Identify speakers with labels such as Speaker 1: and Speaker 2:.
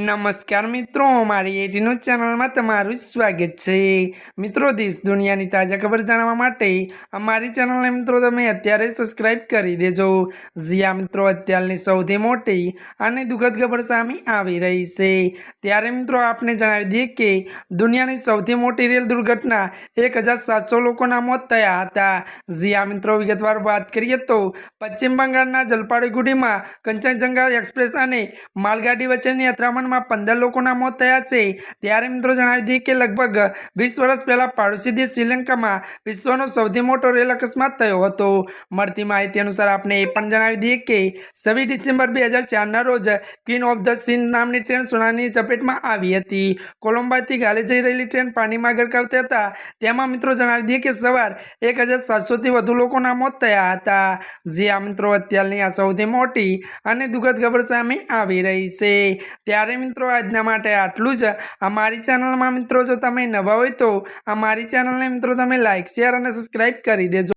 Speaker 1: नमस्कार मित्रों, मारी एटी न्यूज चैनल में तमारुं स्वागत है। मित्रों, देश दुनिया की ताजा खबर जाणवा माटे अमारी चैनल ने मित्रों तमे अत्यारे सब्सक्राइब करी देजो। ज्यां मित्रों अत्यारनी सौथी मोटी अने दुखद खबर सामे आवी रही छे, त्यारे मित्रों आपने जणावी दीए के दुनियानी सौथी मोटी रेल दुर्घटना 1700 लोकोना मौत थया हता। ज्यां मित्रों विगतवार बात करिए तो पश्चिम बंगाळना जलपाईगुड़ी में कंचनजंगा एक्सप्रेस अने मालगाड़ी वच्चेनी अतरामण में 15 लोकोना मौत थया छे। त्यारे मित्रों जणावी दीए के लगभग 20 वर्ष पहला पड़ोसी देश श्रीलंका में विश्वनो सौथी मोटो रेल अकस्मात थयो हतो। मळती माहिती अनुसार आपने ए पण जणावी दीए के 26 डिसेम्बर 2004 ना रोज क्वीन ऑफ द सीन नामनी ट्रेन सुनामीनी चपेट में आवी हती। कोलंबोथी गाले जई रहेली ट्रेन पानी में गरकाव थता तेमां मित्रों जणावी दीए के सवार 1700 थी वधु लोकोना मौत थया हता। ज्यां मित्रों अत्यारनी आ सौथी मोटी अने दुखद खबर सामे आवी रही छे। त्यारे मित्रों आजना माटे आटलुं ज। अमारी चेनल में मित्रों जो तमे नवा होय तो अमारी चेनल ने मित्रों तमे लाइक शेर और सब्सक्राइब करी देजो।